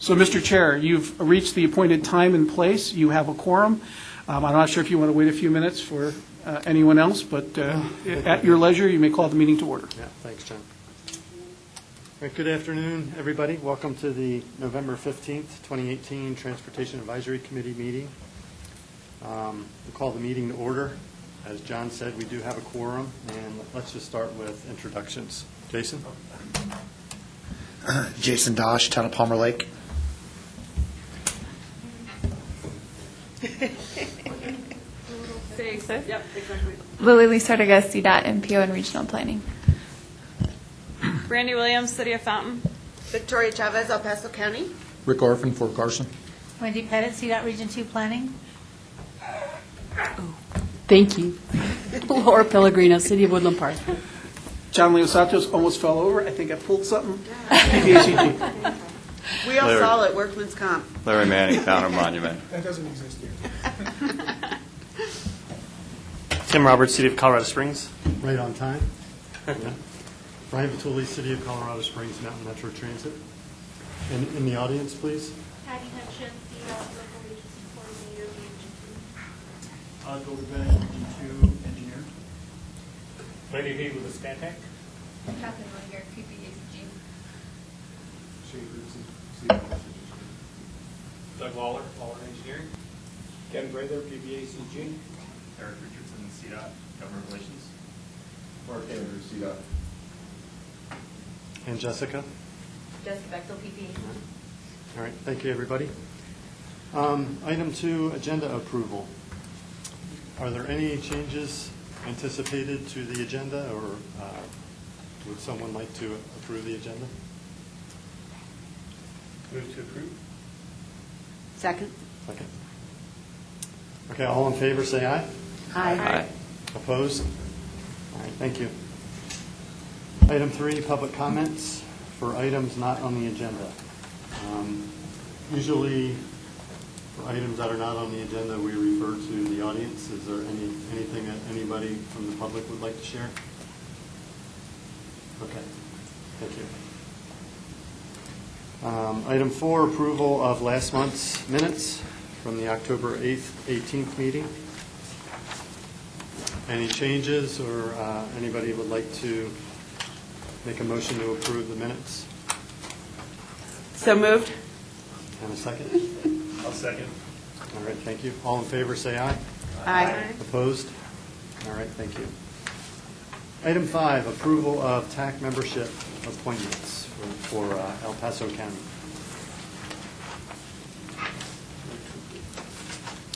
So, Mr. Chair, you've reached the appointed time and place. You have a quorum. I'm not sure if you want to wait a few minutes for anyone else, but at your leisure, you may call the meeting to order. Yeah, thanks, John. All right, good afternoon, everybody. Welcome to the November 15th, 2018 Transportation Advisory Committee meeting. We'll call the meeting to order. As John said, we do have a quorum, and let's just start with introductions. Jason? Jason Dosh, Town of Palmer Lake. Yep, exactly. Lily Lisardiga, CDOT, MPO, and Regional Planning. Brandy Williams, City of Fountain. Victoria Chavez, El Paso County. Rick Orphan, Fort Carson. Wendy Pettit, CDOT Region 2 Planning. Thank you. Laura Pellegrino, City of Woodland Park. John Leo Santos almost fell over. I think I pulled something. PBACG. We all saw it, Workman's Comp. Larry Manning, Founder Monument. That doesn't exist here. Tim Roberts, City of Colorado Springs. Right on time. Yeah. Brian Vituli, City of Colorado Springs Mountain Metro Transit. And in the audience, please. Patty Hutchin, CDOT Local Agency Coordinator, Region Goldie Bennett, D2 Engineer. Lady V with a Stantec. 2. Captain Winger, PPACG. Doug Lawler, Engineering. Kevin Prather, PBACG. Eric Richardson, CDOT, Government Relations. Mark Andrews, CDOT. And Jessica. Jessica Bechtel, PPA. All right, thank you, everybody. Item 2, agenda approval. Are there any changes anticipated to the agenda, or would someone like to approve the agenda? Move to approve. Second. Second. Okay, all in favor, say aye. Aye. Opposed? All right, thank you. Item 3, public comments for items not on the agenda. Usually, for items that are not on the agenda, we refer to the audience. Is there anything that anybody from the public would like to share? Okay, thank you. Item 4, approval of last month's minutes from the October 8th, 18th meeting. Any changes, or anybody would like to make a motion to approve the minutes? So moved. And a second? I'll second. All right, thank you. All in favor, say aye. Aye. Opposed? All right, thank you. Item 5, approval of TAC membership appointments for El Paso County.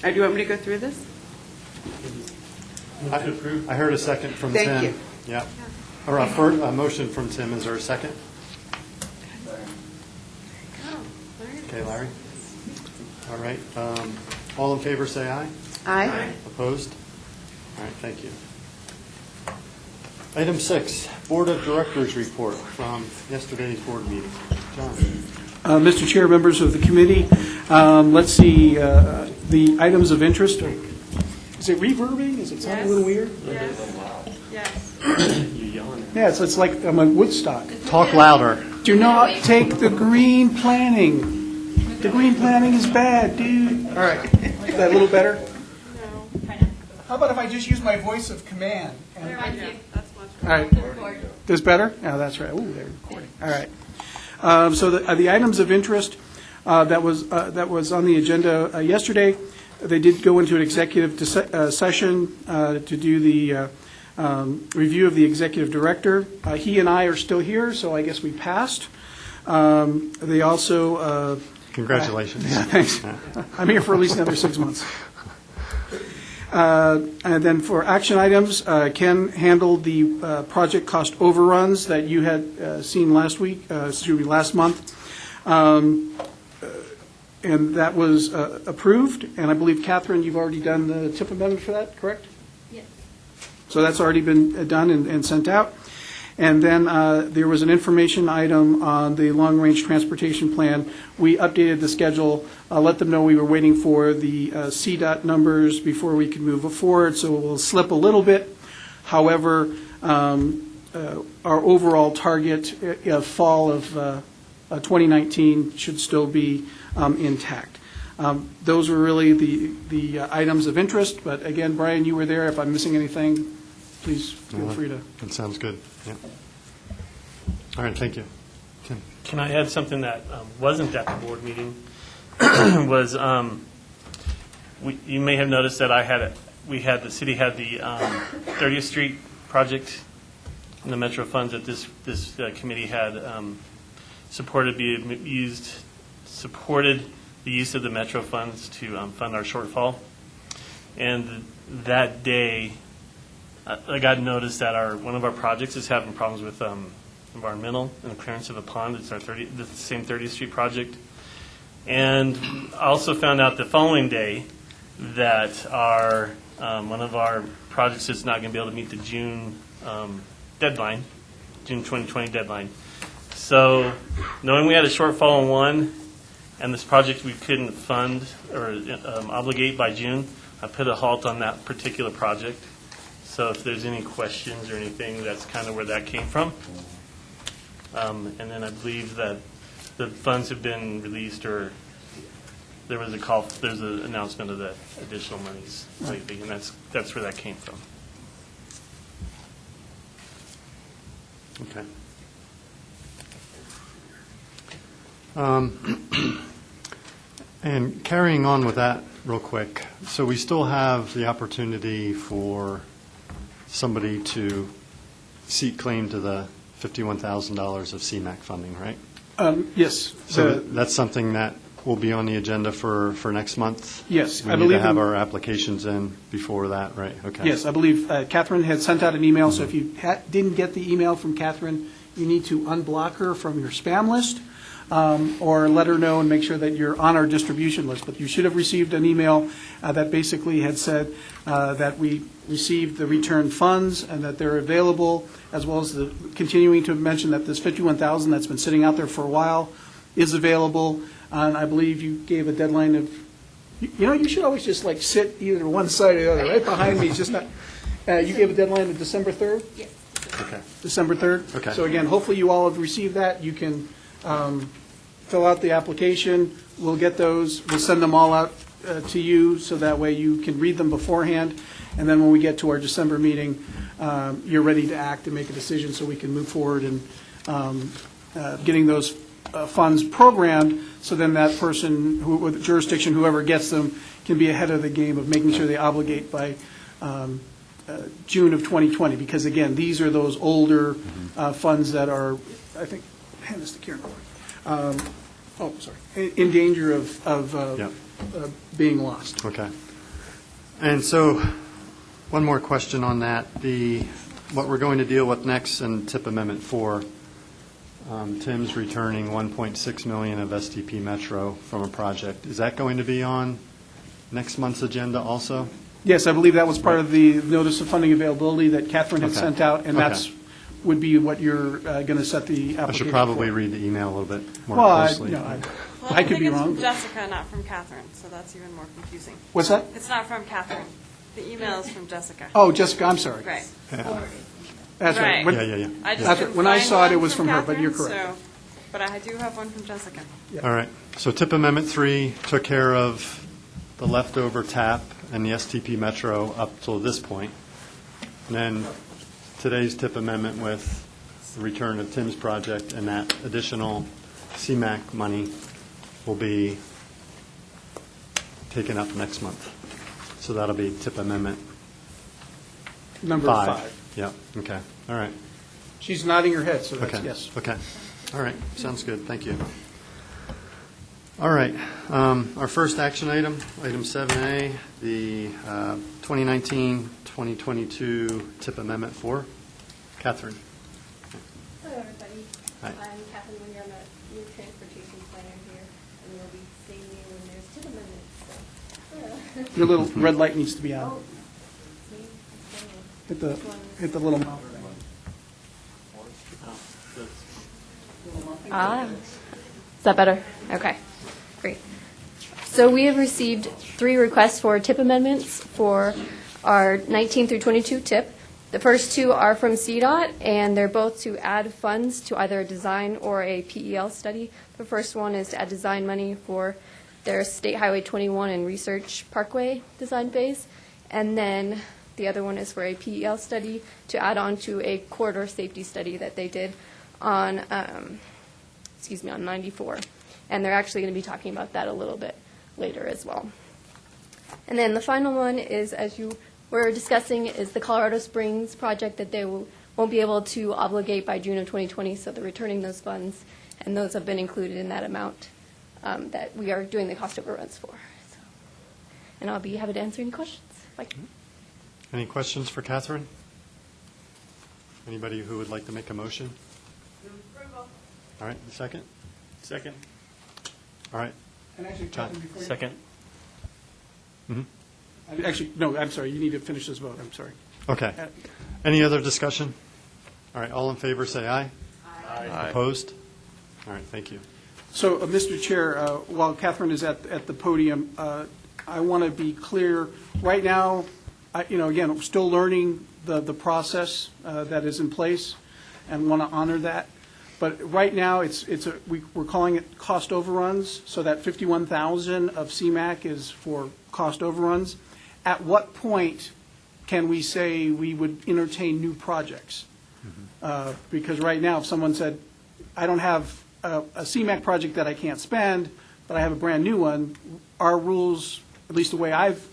Do you want me to go through this? Move to approve. I heard a second from Tim. Thank you. Yeah. Or a motion from Tim. Is there a second? Okay, Larry. All right. All in favor, say aye. Aye. Opposed? All right, thank you. Item 6, Board of Directors report from yesterday's board meeting. John. Mr. Chair, members of the committee, let's see, the items of interest. Is it reverbing? Is it sounding a little weird? Yes. Yeah, it's like I'm at Woodstock. Talk louder. Do not take the green planning. The green planning is bad, dude. All right. Is that a little better? No. How about if I just use my voice of command? Yeah, that's much All right. This better? Oh, that's right. Ooh, they're recording. All right. So the items of interest that was on the agenda yesterday, they did go into an executive session to do the review of the executive director. He and I are still here, so I guess we passed. They also... Congratulations. Yeah, thanks. I'm here for at least another 6 months. And then for action items, Ken handled the project cost overruns that you had seen last month. And that was approved. And I believe, Catherine, you've already done the TIP amendment for that, correct? Yes. So that's already been done and sent out. And then there was an information item on the long-range transportation plan. We updated the schedule, let them know we were waiting for the CDOT numbers before we could move forward, so we'll slip a little bit. However, our overall target fall of 2019 should still be intact. Those were really the items of interest, but again, Brian, you were there. If I'm missing anything, please feel free to. That sounds good, yeah. All right, thank you. Tim? Can I add something that wasn't at the board meeting? Was you may have noticed that the city had the 30th Street project in the Metro funds that this committee had supported the use of the Metro funds to fund our shortfall. And that day, I got notice that one of our projects is having problems with environmental and the clearance of a pond. It's the same 30th Street project. And I also found out the following day that one of our projects is not going to be able to meet the June deadline, June 2020 deadline. So knowing we had a shortfall in one, and this project we couldn't fund or obligate by June, I put a halt on that particular project. So if there's any questions or anything, that's kind of where that came from. And then I believe that the funds have been released, or there's an announcement of the additional monies lately, and that's where that came from. Okay. And carrying on with that real quick, so we still have the opportunity for somebody to seek claim to the $51,000 of CMAQ funding, right? Yes. So that's something that will be on the agenda for next month? Yes, We I need to believe have in- our applications in before that, right? Okay. Yes, I believe Catherine had sent out an email, so if you didn't get the email from Catherine, you need to unblock her from your spam list, or let her know and make sure that you're on our distribution list. But you should have received an email that basically had said that we received the returned funds and that they're available, as well as continuing to mention that this $51,000 that's been sitting out there for a while is available. And I believe you gave a deadline of, you should always just like sit either one side or the other. Right behind me is just not, you gave a deadline of December 3rd? Yes. Okay. December 3rd? Okay. So again, hopefully you all have received that. You can fill out the application. We'll get those. We'll send them all out to you, so that way you can read them beforehand. And then when we get to our December meeting, you're ready to act and make a decision, so we can move forward in getting those funds programmed, so then that person, with jurisdiction, whoever gets them, can be ahead of the game of making sure they obligate by June of 2020. Because again, these are those older funds that are, I think, hand this to Karen. In danger of being lost. Okay. And so, one more question on that. What we're going to deal with next in TIP Amendment 4, Tim's returning $1.6 million of STP Metro from a project. Is that going to be on next month's agenda also? Yes, I believe that was part of the notice of funding availability that Catherine had Okay. sent out, and Okay. that's would be what you're going to set the application I should probably for. read the email a little bit more Well, closely. I could be I think wrong. it's from Jessica, not from Catherine, so that's even more confusing. What's that? It's not from Catherine. The email is from Jessica. Oh, Jessica, I'm sorry. Right. That's right. Right. When- Yeah. I just That's right. couldn't When I find saw it, it one was from her, but you're Catherine, correct. But I do have one from Jessica. All right. So TIP Amendment 3 took care of the leftover TAP and the STP Metro up till this point. And then today's TIP Amendment with the return of Tim's project and that additional CMAQ money will be taken up next month. So that'll be TIP Amendment Number 5. Yep, okay, all right. She's nodding her head, so that's Okay. yes. Okay. All right. Sounds good. Thank you. All right. Our first action item, item 7A, the 2019-2022 TIP Amendment 4. Catherine. Hello, everybody. Hi. I'm Kathleen Winger. I'm a new transportation planner here, and we'll be seeing you when there's TIP amendments. Your little red light needs to be on. Oh, see? Hit the little mouse. Is that better? Okay, great. So we have received 3 requests for TIP amendments for our 19 through 22 TIP. The first two are from CDOT, and they're both to add funds to either a design or a PEL study. The first one is to add design money for their State Highway 21 and Research Parkway design phase. And then the other one is for a PEL study to add on to a corridor safety study that they did on, on 94. And they're actually going to be talking about that a little bit later as well. And then the final one is, as you were discussing, is the Colorado Springs project that they won't be able to obligate by June of 2020, so they're returning those funds, and those have been included in that amount that we are doing the cost overruns for. So, and I'll be happy to answer any questions. Bye. Any questions for Catherine? Anybody who would like to make a motion? All right, second? Second. All right. And actually, John. Catherine, before you- Second. Actually, no, I'm sorry, you need to finish this vote, I'm sorry. Okay. Any other discussion? All right, all in favor, say aye. Aye. Opposed? All right, thank you. So, Mr. Chair, while Catherine is at the podium, I want to be clear, right now, again, we're still learning the process that is in place and want to honor that. But right now, we're calling it cost overruns, so that 51,000 of CMAQ is for cost overruns. At what point can we say we would entertain new projects? Because right now, if someone said, I don't have a CMAQ project that I can't spend, but I have a brand-new one, our rules, at least the way I've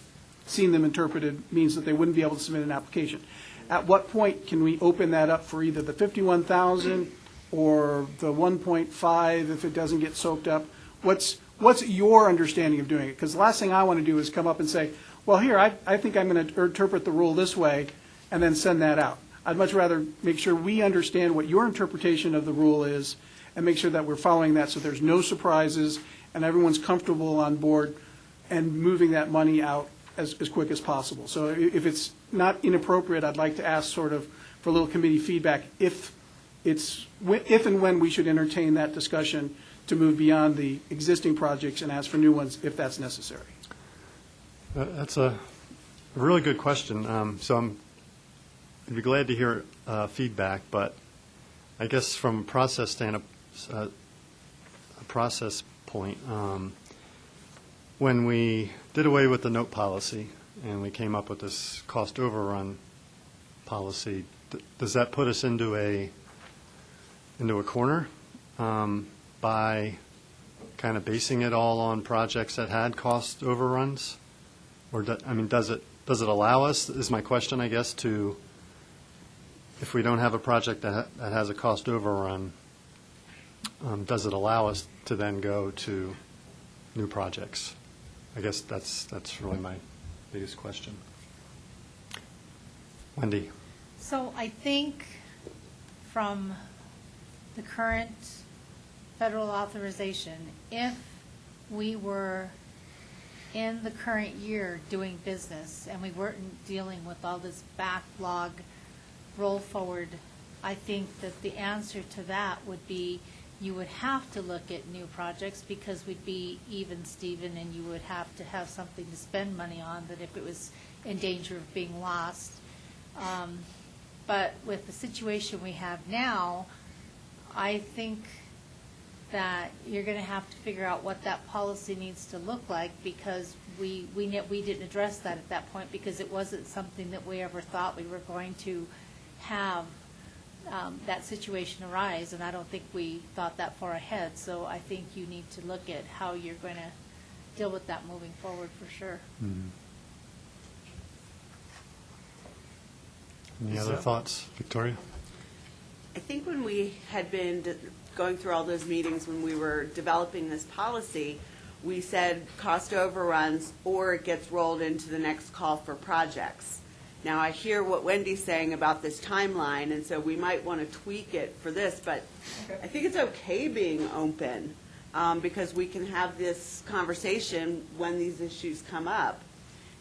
seen them interpreted, means that they wouldn't be able to submit an application. At what point can we open that up for either the 51,000 or the 1.5 if it doesn't get soaked up? What's your understanding of doing it? Because the last thing I want to do is come up and say, well, here, I think I'm going to interpret the rule this way, and then send that out. I'd much rather make sure we understand what your interpretation of the rule is and make sure that we're following that so there's no surprises and everyone's comfortable on board and moving that money out as quick as possible. So if it's not inappropriate, I'd like to ask sort of for a little committee feedback if and when we should entertain that discussion to move beyond the existing projects and ask for new ones if that's necessary. That's a really good question. So I'd be glad to hear feedback, but I guess from a process point, when we did away with the note policy and we came up with this cost overrun policy, does that put us into a corner by kind of basing it all on projects that had cost overruns? Or, does it allow us, is my question, I guess, to, if we don't have a project that has a cost overrun, does it allow us to then go to new projects? I guess that's really my biggest question. Wendy? So I think from the current federal authorization, if we were in the current year doing business and we weren't dealing with all this backlog roll forward, I think that the answer to that would be you would have to look at new projects because we'd be even, Stephen, and you would have to have something to spend money on that if it was in danger of being lost. But with the situation we have now, I think that you're going to have to figure out what that policy needs to look like because we didn't address that at that point because it wasn't something that we ever thought we were going to have that situation arise, and I don't think we thought that far ahead. So I think you need to look at how you're going to deal with that moving forward for sure. Any other thoughts, Victoria? I think when we had been going through all those meetings when we were developing this policy, we said cost overruns or it gets rolled into the next call for projects. Now, I hear what Wendy's saying about this timeline, and so we might want to tweak it for this, but I think it's okay being open because we can have this conversation when these issues come up.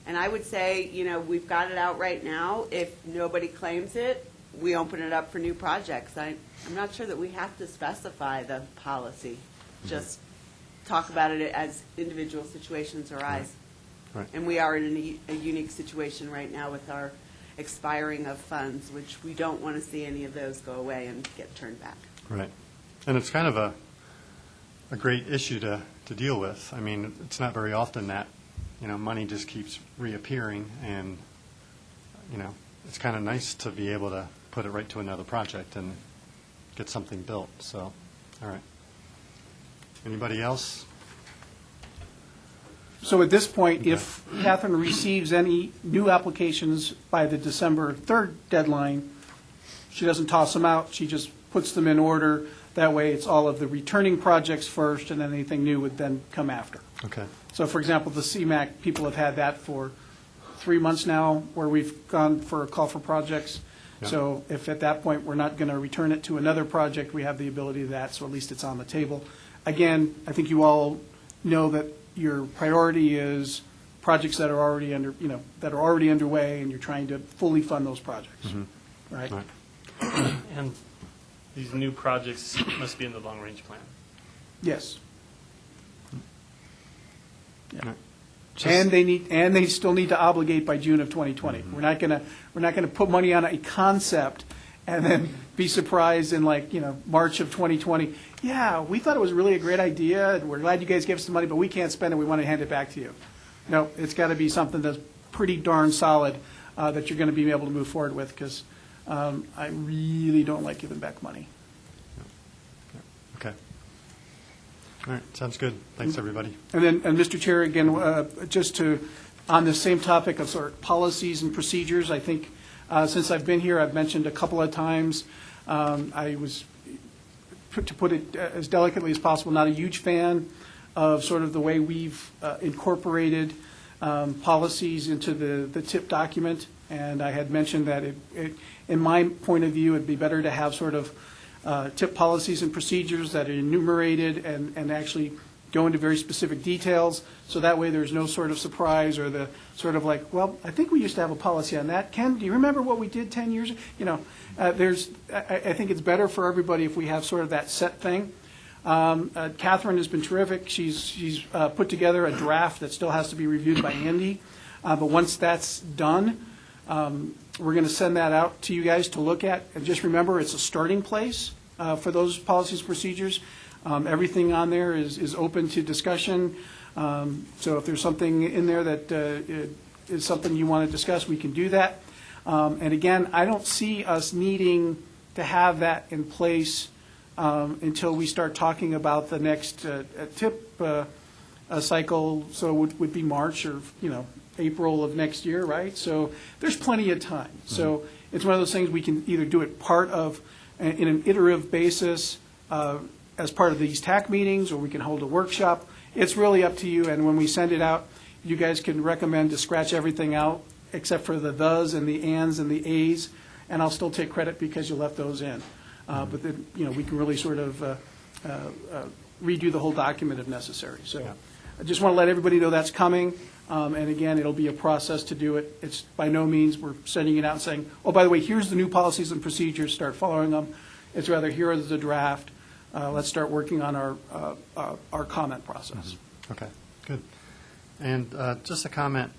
And I would say, we've got it out right now. If nobody claims it, we open it up for new projects. I'm not sure that we have to specify the policy. Just talk about it as individual situations arise. Right. And we are in a unique situation right now with our expiring of funds, which we don't want to see any of those go away and get turned back. Right. And it's kind of a great issue to deal with. I mean, it's not very often that, money just keeps reappearing, and, it's kind of nice to be able to put it right to another project and get something built. So, all right. Anybody else? So at this point, if Catherine receives any new applications by the December 3rd deadline, she doesn't toss them out, she just puts them in order. That way, it's all of the returning projects first, and then anything new would then come after. Okay. So for example, the CMAQ, people have had that for 3 months now, where we've gone for a call for projects. Yeah. So if at that point, we're not going to return it to another project, we have the ability to that, so at least it's on the table. Again, I think you all know that your priority is projects that are already that are already underway, and you're trying to fully fund those projects, right? Right. And these new projects must be in the long-range plan. Yes. All right. And they still need to obligate by June of 2020. We're not gonna put money on a concept and then be surprised in March of 2020. Yeah, we thought it was really a great idea, and we're glad you guys gave us the money, but we can't spend it. We want to hand it back to you. No, it's got to be something that's pretty darn solid that you're going to be able to move forward with, because I really don't like giving back money. Okay. All right, sounds good. Thanks, everybody. And Mr. Chair, again, on the same topic of sort of policies and procedures, I think since I've been here, I've mentioned a couple of times, I was, to put it as delicately as possible, not a huge fan of sort of the way we've incorporated policies into the TIP document. And I had mentioned that in my point of view, it'd be better to have sort of TIP policies and procedures that are enumerated and actually go into very specific details, so that way there's no sort of surprise or the sort of well, I think we used to have a policy on that. Ken, do you remember what we did 10 years ago? I think it's better for everybody if we have sort of that set thing. Catherine has been terrific. She's put together a draft that still has to be reviewed by Andy, but once that's done, we're going to send that out to you guys to look at. And just remember, it's a starting place for those policies and procedures. Everything on there is open to discussion. So if there's something in there that is something you want to discuss, we can do that. And again, I don't see us needing to have that in place until we start talking about the next TIP cycle. So it would be March or April of next year, right? So there's plenty of time. So it's one of those things we can either do it part of in an iterative basis as part of these TAC meetings, or we can hold a workshop. It's really up to you, and when we send it out, you guys can recommend to scratch everything out except for the thes and the ands and the a's, and I'll still take credit because you left those in. But then, we can really sort of redo the whole document if necessary. So I just want to let everybody know that's coming. And again, it'll be a process to do it. It's by no means we're sending it out and saying, oh, by the way, here's the new policies and procedures, start following them. It's rather, here is the draft. Let's start working on our comment process. Okay, good. And just a comment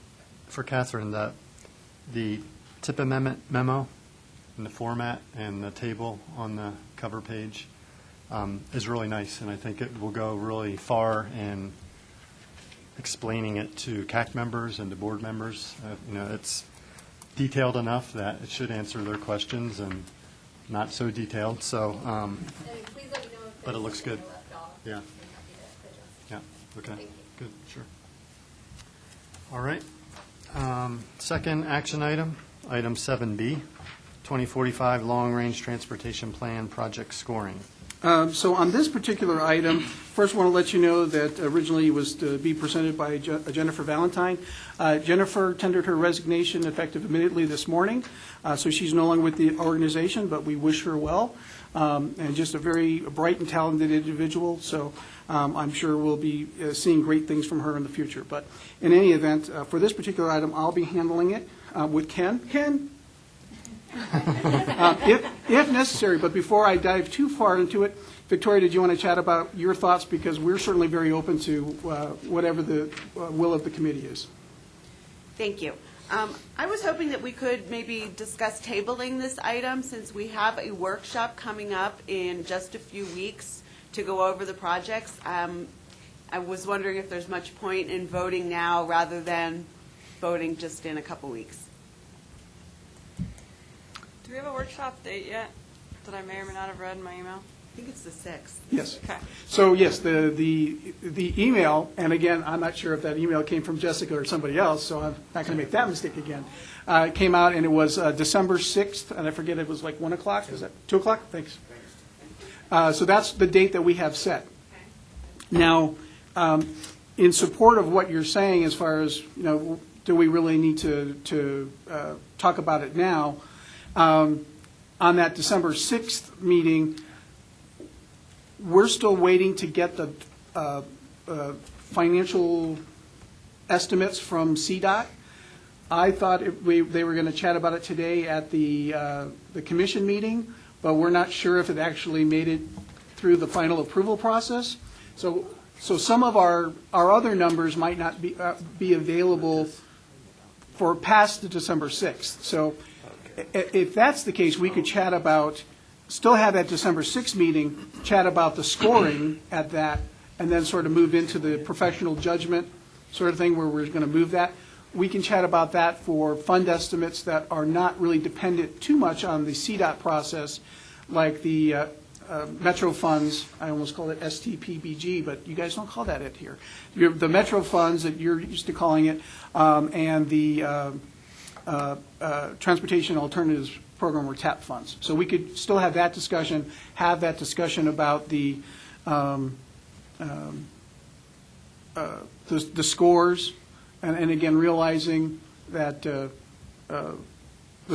for Catherine, that the TIP amendment memo and the format and the table on the cover page is really nice, and I think it will go really far in explaining it to CAC members and to board members. It's detailed enough that it should answer their questions, and not so detailed. So, but it looks good. Yeah. Yeah. Okay. Good. Sure. All right. Second action item, item 7B, 2045 Long-Range Transportation Plan Project Scoring. So on this particular item, first I want to let you know that originally it was to be presented by Jennifer Valentine. Jennifer tendered her resignation effective immediately this morning, so she's no longer with the organization, but we wish her well. And just a very bright and talented individual, so I'm sure we'll be seeing great things from her in the future. But in any event, for this particular item, I'll be handling it with Ken. Ken? If necessary, but before I dive too far into it, Victoria, did you want to chat about your thoughts? Because we're certainly very open to whatever the will of the committee is. Thank you. I was hoping that we could maybe discuss tabling this item since we have a workshop coming up in just a few weeks to go over the projects. I was wondering if there's much point in voting now rather than voting just in a couple weeks. Do we have a workshop date yet that I may or may not have read in my email? I think it's the 6th. Yes. Okay. So yes, the email, and again, I'm not sure if that email came from Jessica or somebody else, so I'm not going to make that mistake again. It came out, and it was December 6th, and I forget, it was like 1 o'clock, is that 2 o'clock? Thanks. So that's the date that we have set. Now, in support of what you're saying as far as, do we really need to talk about it now, on that December 6th meeting, we're still waiting to get the financial estimates from CDOT. I thought they were going to chat about it today at the commission meeting, but we're not sure if it actually made it through the final approval process. So some of our other numbers might not be available for past the December 6th. So if that's the case, we could chat about, still have that December 6th meeting, chat about the scoring at that, and then sort of move into the professional judgment sort of thing where we're going to move that. We can chat about that for fund estimates that are not really dependent too much on the CDOT process, like the Metro funds. I almost call it STPBG, but you guys don't call that it here. The Metro funds that you're used to calling it, and the Transportation Alternatives Program or TAP funds. So we could still have that discussion about the scores, and again, realizing that the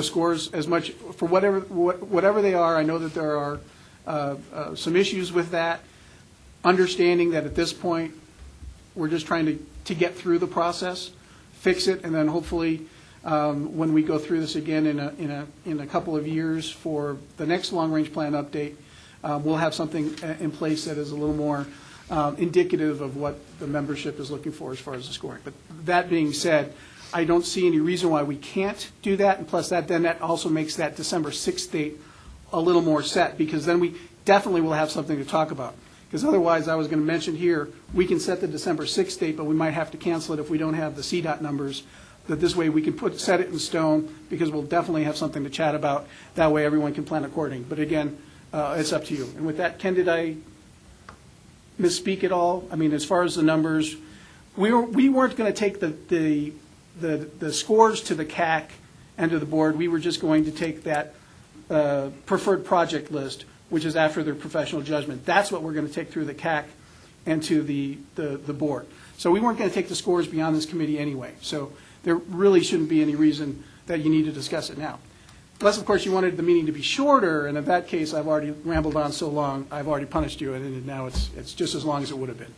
scores, as much, for whatever they are, I know that there are some issues with that, understanding that at this point, we're just trying to get through the process, fix it, and then hopefully when we go through this again in a couple of years for the next long-range plan update, we'll have something in place that is a little more indicative of what the membership is looking for as far as the scoring. But that being said, I don't see any reason why we can't do that, and plus that also makes that December 6th date a little more set, because then we definitely will have something to talk about. Because otherwise, I was going to mention here, we can set the December 6th date, but we might have to cancel it if we don't have the CDOT numbers. That this way we can set it in stone, because we'll definitely have something to chat about. That way everyone can plan according. But again, it's up to you. And with that, Ken, did I misspeak at all? I mean, as far as the numbers, we weren't going to take the scores to the CAC and to the board. We were just going to take that preferred project list, which is after their professional judgment. That's what we're going to take through the CAC and to the board. So we weren't going to take the scores beyond this committee anyway. So there really shouldn't be any reason that you need to discuss it now. Unless, of course, you wanted the meeting to be shorter, and in that case, I've already rambled on so long, I've already punished you, and now it's just as long as it would have been.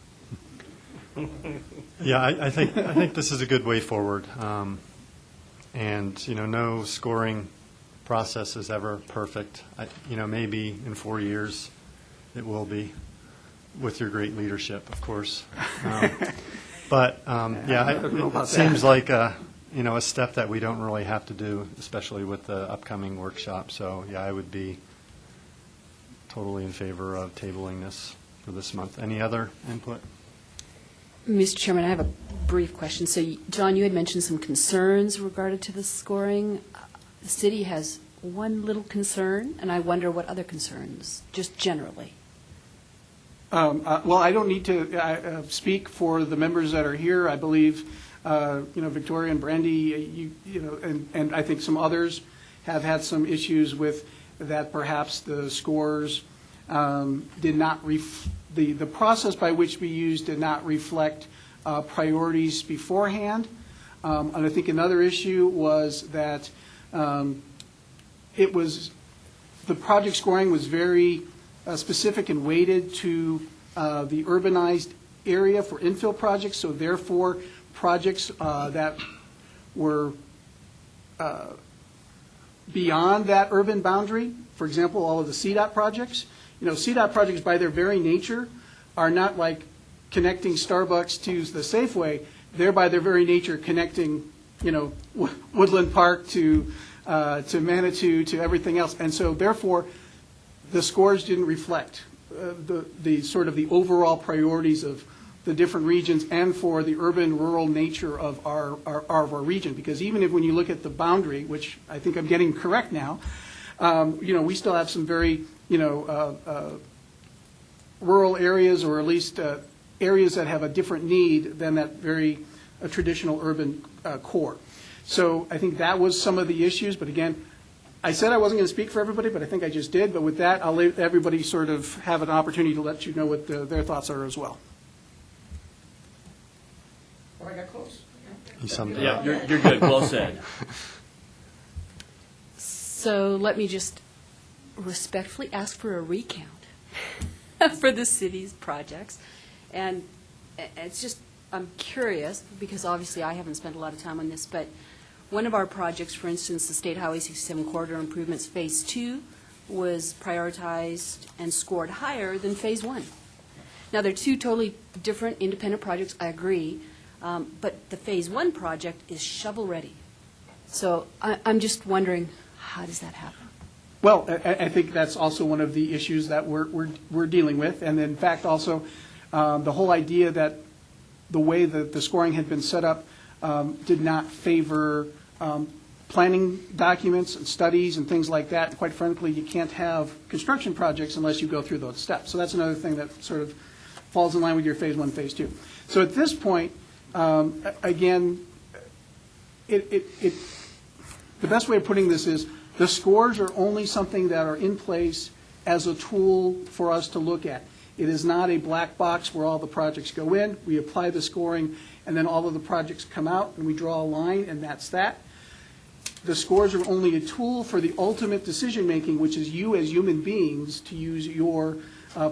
Yeah, I think this is a good way forward. And, no scoring process is ever perfect. Maybe in 4 years it will be, with your great leadership, of course. It seems like a step that we don't really have to do, especially with the upcoming workshop. So, yeah, I would be totally in favor of tabling this for this month. Any other input? Mr. Chairman, I have a brief question. So, John, you had mentioned some concerns regarding to the scoring. The city has one little concern, and I wonder what other concerns, just generally. Well, I don't need to speak for the members that are here. I believe, Victoria and Brandy, and I think some others have had some issues with that. Perhaps the scores did not the process by which we used did not reflect priorities beforehand. And I think another issue was that it was the project scoring was very specific and weighted to the urbanized area for infill projects. So therefore, projects that were beyond that urban boundary, for example, all of the CDOT projects. CDOT projects by their very nature are not like connecting Starbucks to the Safeway. They're by their very nature connecting Woodland Park to Manitou to everything else. And so therefore, the scores didn't reflect the sort of the overall priorities of the different regions and for the urban-rural nature of our region. Because even if when you look at the boundary, which I think I'm getting correct now, we still have some very, rural areas, or at least areas that have a different need than that very traditional urban core. So I think that was some of the issues. But again, I said I wasn't going to speak for everybody, but I think I just did. But with that, I'll let everybody sort of have an opportunity to let you know what their thoughts are as well. Well, I got close. You summed it Yeah, up. you're good. Well said. So let me just respectfully ask for a recount for the city's projects. And it's just, I'm curious, because obviously I haven't spent a lot of time on this, but one of our projects, for instance, the State Highway 67 Corridor Improvements Phase 2, was prioritized and scored higher than Phase 1. Now, they're two totally different independent projects, I agree, but the Phase 1 project is shovel-ready. So I'm just wondering, how does that happen? Well, I think that's also one of the issues that we're dealing with. And in fact, also, the whole idea that the way that the scoring had been set up did not favor planning documents and studies and things like that. And quite frankly, you can't have construction projects unless you go through those steps. So that's another thing that sort of falls in line with your Phase 1, Phase 2. So at this point, again, the best way of putting this is the scores are only something that are in place as a tool for us to look at. It is not a black box where all the projects go in, we apply the scoring, and then all of the projects come out, and we draw a line, and that's that. The scores are only a tool for the ultimate decision-making, which is you as human beings to use your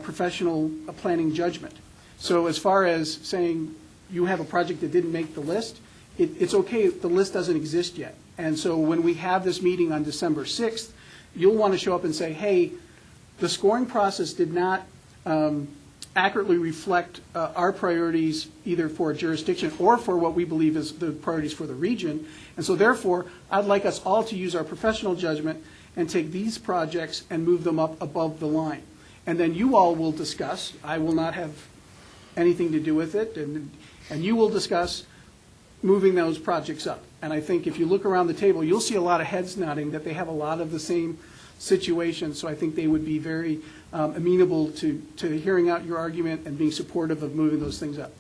professional planning judgment. So as far as saying you have a project that didn't make the list, it's okay if the list doesn't exist yet. And so when we have this meeting on December 6th, you'll want to show up and say, hey, the scoring process did not accurately reflect our priorities either for a jurisdiction or for what we believe is the priorities for the region. And so therefore, I'd like us all to use our professional judgment and take these projects and move them up above the line. And then you all will discuss. I will not have anything to do with it. And you will discuss moving those projects up. And I think if you look around the table, you'll see a lot of heads nodding that they have a lot of the same situations. So I think they would be very amenable to hearing out your argument and being supportive of moving those things up.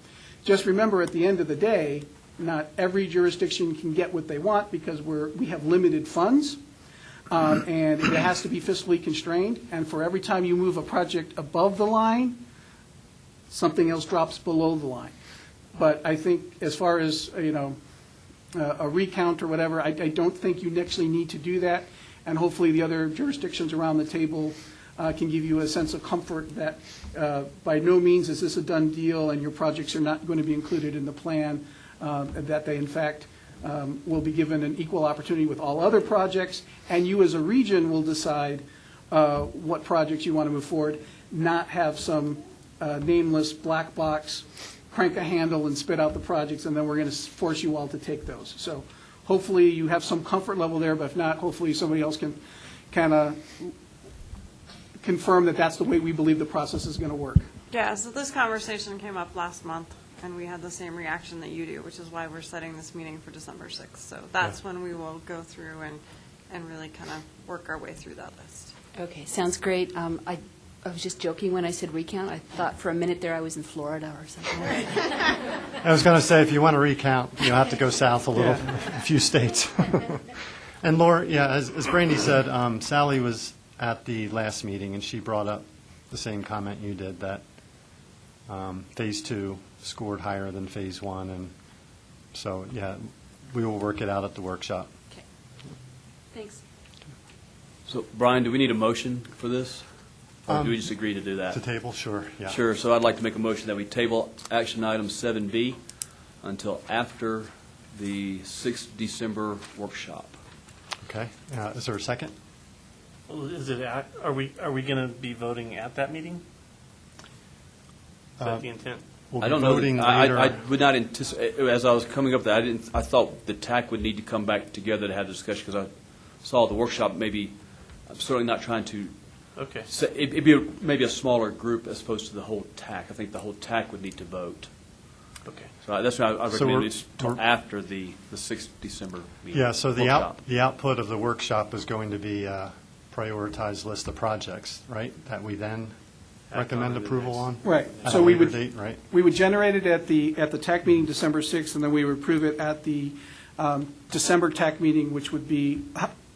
Just remember, at the end of the day, not every jurisdiction can get what they want because we have limited funds, and it has to be fiscally constrained. And for every time you move a project above the line, something else drops below the line. But I think as far as, a recount or whatever, I don't think you actually need to do that. And hopefully the other jurisdictions around the table can give you a sense of comfort that by no means is this a done deal and your projects are not going to be included in the plan, that they in fact will be given an equal opportunity with all other projects, and you as a region will decide what projects you want to move forward, not have some nameless black box, crank a handle and spit out the projects, and then we're going to force you all to take those. So hopefully you have some comfort level there, but if not, hopefully somebody else can kind of confirm that that's the way we believe the process is going to work. Yeah, so this conversation came up last month, and we had the same reaction that you do, which is why we're setting this meeting for December 6th. So that's when we will go through and really kind of work our way through that list. Okay, sounds great. I was just joking when I said recount. I thought for a minute there I was in Florida or something. I was going to say, if you want to recount, you'll have to go south a little, a few states. And Laura, yeah, as Brandy said, Sally was at the last meeting, and she brought up the same comment you did, that Phase 2 scored higher than Phase 1. And so, yeah, we will work it out at the workshop. Okay. Thanks. So, Brian, do we need a motion for this? Or do we just agree to do that? To table, sure, yeah. Sure. So I'd like to make a motion that we table action item 7B until after the 6th December workshop. Okay. Is there a second? Well, are we going to be voting at that meeting? Is that the intent? we'll I be don't know. voting I later. would not anticipate, as I was coming up with that, I thought the TAC would need to come back together to have a discussion, because I saw the workshop, maybe, I'm certainly not trying to, Okay. it'd be maybe a smaller group as opposed to the whole TAC. I think the whole TAC would need to vote. Okay. So that's why I So recommend we're- it's till after the 6th December meeting. Yeah, so workshop. the output of the workshop is going to be a prioritized list of projects, right? That we then recommend on to the approval next. on? Right. At So a we later would- date, right? We would generate it at the TAC meeting December 6th, and then we would approve it at the December TAC meeting, which would be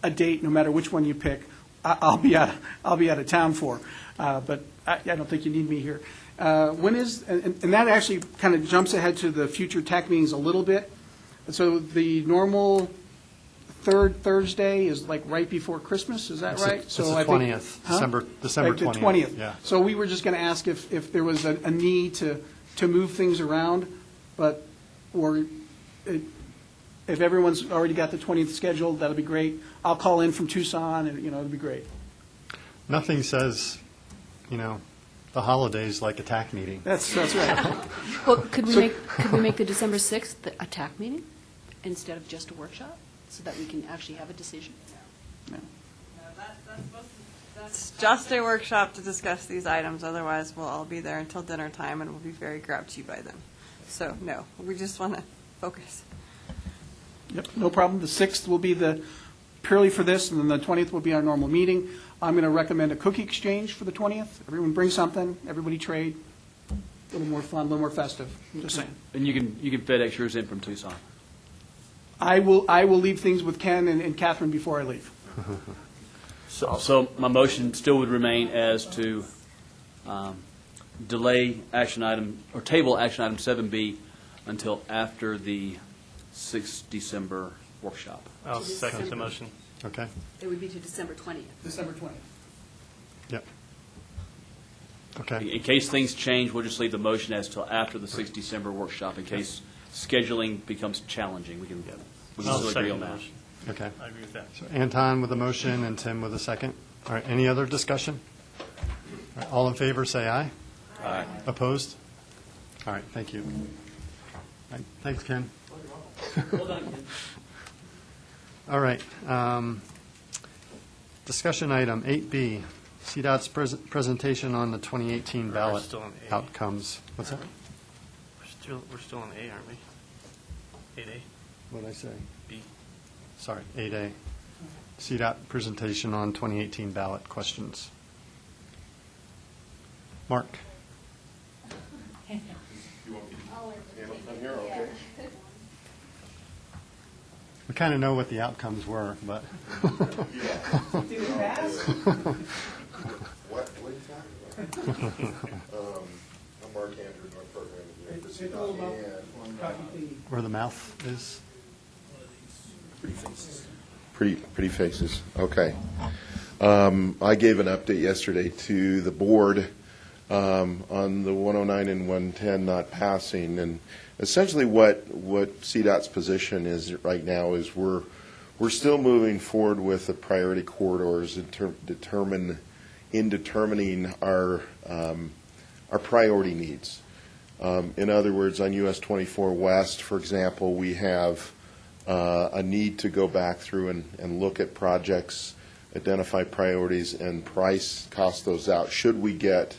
a date, no matter which one you pick, I'll be out of town for. But I don't think you need me here. When is, and that actually kind of jumps ahead to the future TAC meetings a little bit. So the normal third Thursday is like right before Christmas, is that right? It's the So I think- 20th, Huh? December Like the 20th. 20th. Yeah. So we were just going to ask if there was a need to move things around, but, or if everyone's already got the 20th scheduled, that'll be great. I'll call in from Tucson, and, it'll be great. Nothing says, the holidays like a TAC meeting. That's right. Well, could So- we make the December 6th a TAC meeting instead of just a workshop, so that we can actually have a decision? It's just a workshop to discuss these items, otherwise we'll all be there until dinner time and we'll be very grouchy by then. So, no, we just want to focus. Yep, no problem. The 6th will be purely for this, and then the 20th will be our normal meeting. I'm going to recommend a cookie exchange for the 20th. Everyone bring something, everybody trade. A little more fun, a little more festive, I'm just saying. And you can FedEx yours in from Tucson. I will leave things with Ken and Catherine before I leave. So my motion still would remain as to delay action item, or table action item 7B until after the 6th December workshop. I'll second the motion. Okay? It would be to December 20th. December 20th. Yep. Okay. In case things change, we'll just leave the motion as till after the 6th December workshop, in case scheduling becomes challenging. We can I'll still agree second on the that. motion. Okay. I agree with that. So Anton with a motion and Tim with a second. All right, any other discussion? All right, all in favor, say aye. Aye. Opposed? All right, thank you. All right, thanks, Ken. All right. Discussion item 8B, CDOT's presentation on the 2018 ballot still on A. outcomes. What's that? We're still on A, aren't we? 8A, What did I say? B. Sorry, 8A. CDOT presentation on 2018 ballot questions. Mark? We kind of know what the outcomes were, but. What are you talking about? I'm Mark Andrews, North Program Engineer for CDOT. Where the mouth is? Pretty faces, okay. I gave an update yesterday to the board on the 109 and 110 not passing, and essentially what CDOT's position is right now is we're still moving forward with the priority corridors in determining our priority needs. In other words, on US 24 West, for example, we have a need to go back through and look at projects, identify priorities, and cost those out should we get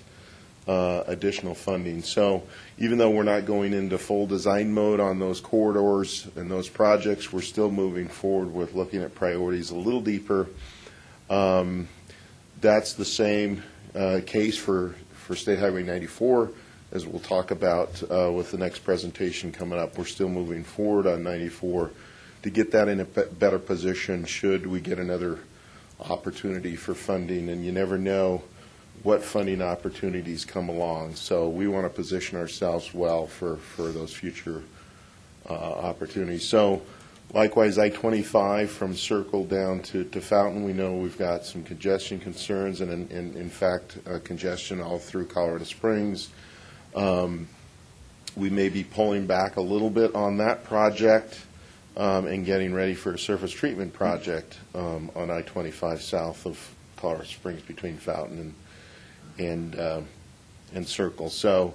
additional funding. So even though we're not going into full design mode on those corridors and those projects, we're still moving forward with looking at priorities a little deeper. That's the same case for State Highway 94, as we'll talk about with the next presentation coming up. We're still moving forward on 94 to get that in a better position should we get another opportunity for funding, and you never know what funding opportunities come along. So we want to position ourselves well for those future opportunities. So likewise, I-25 from Circle down to Fountain, we know we've got some congestion concerns, and in fact, congestion all through Colorado Springs. We may be pulling back a little bit on that project and getting ready for a surface treatment project on I-25 south of Colorado Springs between Fountain and Circle. So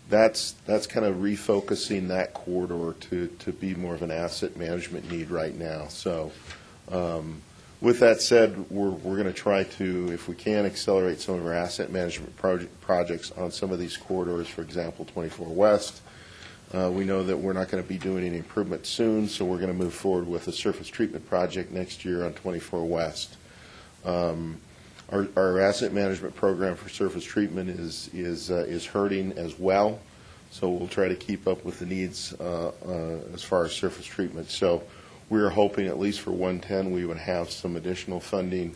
that's kind of refocusing that corridor to be more of an asset management need right now. So with that said, we're going to try to, if we can, accelerate some of our asset management projects on some of these corridors, for example, 24 West. We know that we're not going to be doing any improvements soon, so we're going to move forward with a surface treatment project next year on 24 West. Our asset management program for surface treatment is hurting as well, so we'll try to keep up with the needs as far as surface treatment. So we're hoping, at least for 110, we would have some additional funding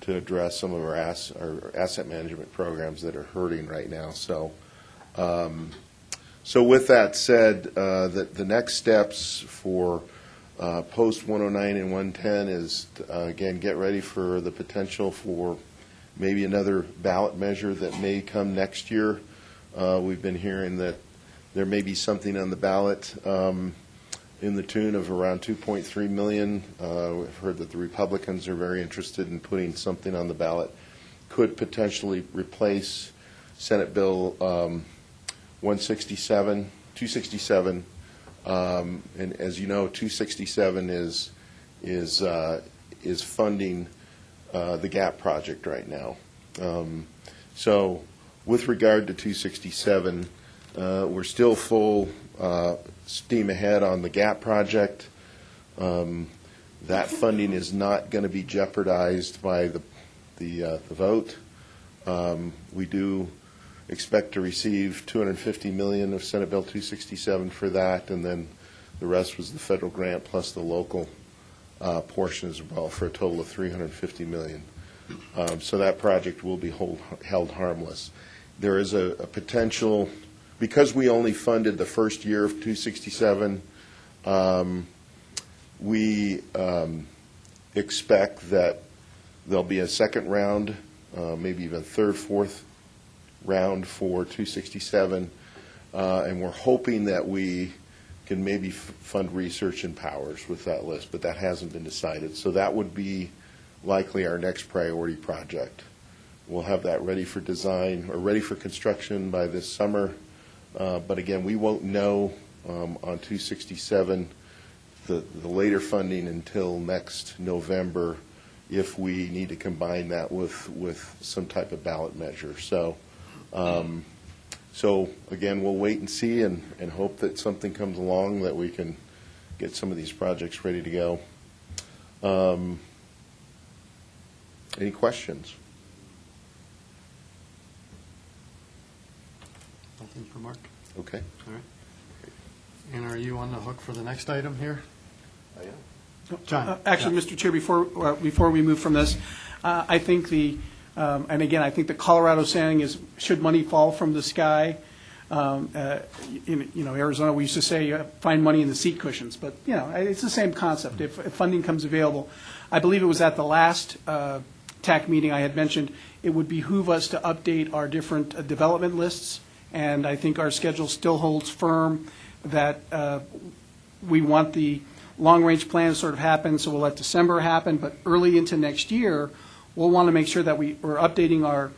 to address some of our asset management programs that are hurting right now. So, so with that said, the next steps for post 109 and 110 is, again, get ready for the potential for maybe another ballot measure that may come next year. We've been hearing that there may be something on the ballot in the tune of around $2.3 million. We've heard that the Republicans are very interested in putting something on the ballot. Could potentially replace Senate Bill 267. And as you know, 267 is funding the GAP project right now. So with regard to 267, we're still full steam ahead on the GAP project. That funding is not going to be jeopardized by the vote. We do expect to receive $250 million of Senate Bill 267 for that, and then the rest was the federal grant plus the local portion as well, for a total of $350 million. So that project will be held harmless. There is a potential, because we only funded the first year of 267, we expect that there'll be a second round, maybe even third, fourth round for 267, and we're hoping that we can maybe fund research and powers with that list, but that hasn't been decided. So that would be likely our next priority project. We'll have that ready for design or ready for construction by this summer, but again, we won't know on 267 the later funding until next November if we need to combine that with some type of ballot measure. So so again, we'll wait and see and hope that something comes along that we can get some of these projects ready to go. Any questions? Nothing for Mark? Okay. All right. And are you on the hook for the next item here? I am. John? Actually, Mr. Chair, before we move from this, I think and again, I think the Colorado saying is, should money fall from the sky, Arizona, we used to say, find money in the seat cushions, but, it's the same concept. If funding comes available, I believe it was at the last TAC meeting I had mentioned, it would behoove us to update our different development lists, and I think our schedule still holds firm that we want the long-range plan to sort of happen, so we'll let December happen, but early into next year, we'll want to make sure that we're updating our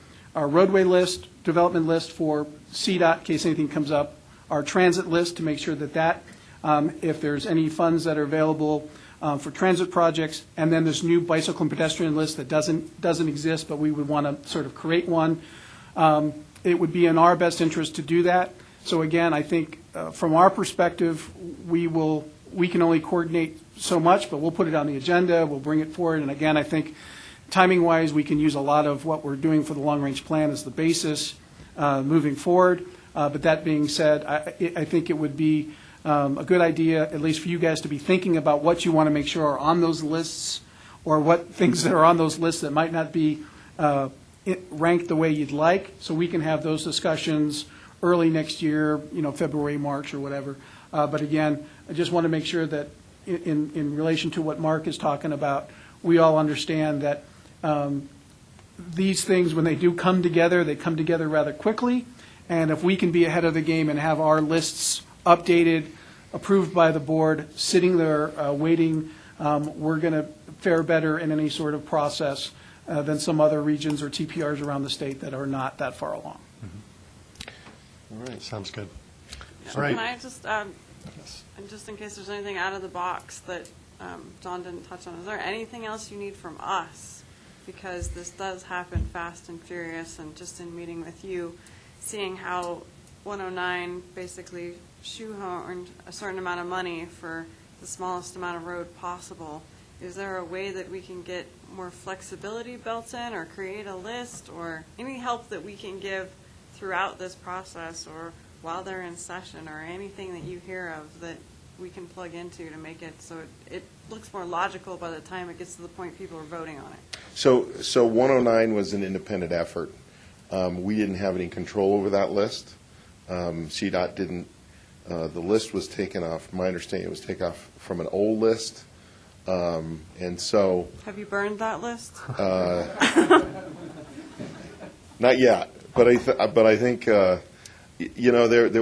roadway list, development list for CDOT in case anything comes up, our transit list to make sure that if there's any funds that are available for transit projects, and then this new bicycle and pedestrian list that doesn't exist, but we would want to sort of create one. It would be in our best interest to do that. So again, I think from our perspective, we can only coordinate so much, but we'll put it on the agenda, we'll bring it forward, and again, I think timing-wise, we can use a lot of what we're doing for the long-range plan as the basis moving forward. But that being said, I think it would be a good idea, at least for you guys, to be thinking about what you want to make sure are on those lists, or what things that are on those lists that might not be ranked the way you'd like, so we can have those discussions early next year, February, March, or whatever. But again, I just want to make sure that in relation to what Mark is talking about, we all understand that these things, when they do come together, they come together rather quickly. And if we can be ahead of the game and have our lists updated, approved by the board, sitting there waiting, we're going to fare better in any sort of process than some other regions or TPRs around the state that are not that far along. All right. Sounds good. Yeah. All right. Can I just, and just in case there's anything out of the box that John didn't touch on, is there anything else you need from us? Because this does happen fast and furious, and just in meeting with you, seeing how 109 basically shoehorned a certain amount of money for the smallest amount of road possible, is there a way that we can get more flexibility built in, or create a list, or any help that we can give throughout this process, or while they're in session, or anything that you hear of that we can plug into to make it so it looks more logical by the time it gets to the point people are voting on it? So 109 was an independent effort. We didn't have any control over that list. CDOT didn't. The list was taken off, my understanding, it was taken off from an old list. And so. Have you burned that list? Not yet, but I think, there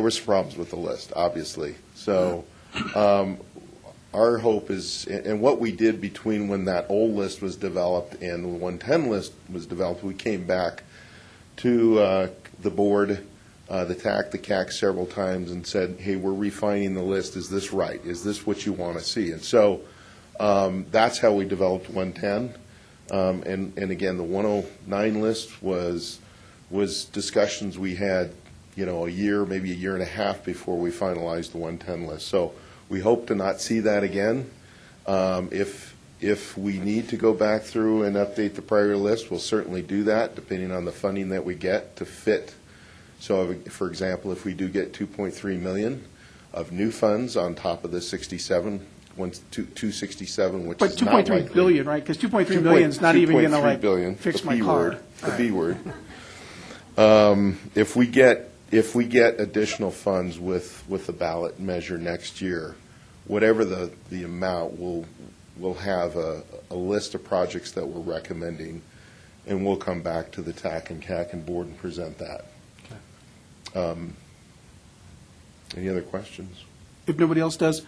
were some problems with the list, obviously. So our hope is, and what we did between when that old list was developed and the 110 list was developed, we came back to the board, the TAC, the CAC several times and said, hey, we're refining the list. Is this right? Is this what you want to see? And so that's how we developed 110. And again, the 109 list was discussions we had, a year, maybe a year and a half before we finalized the 110 list. So we hope to not see that again. If we need to go back through and update the prior list, we'll certainly do that, depending on the funding that we get to fit. So, for example, if we do get $2.3 million of new funds on top of the 267, which But is not likely. $2.3 billion, right? Because $2.3 billion is not even going to fix my car. The B word. If we get additional funds with the ballot measure next year, whatever the amount, we'll have a list of projects that we're recommending, and we'll come back to the TAC and CAC and board and present that. Okay. Any other questions? If nobody else does.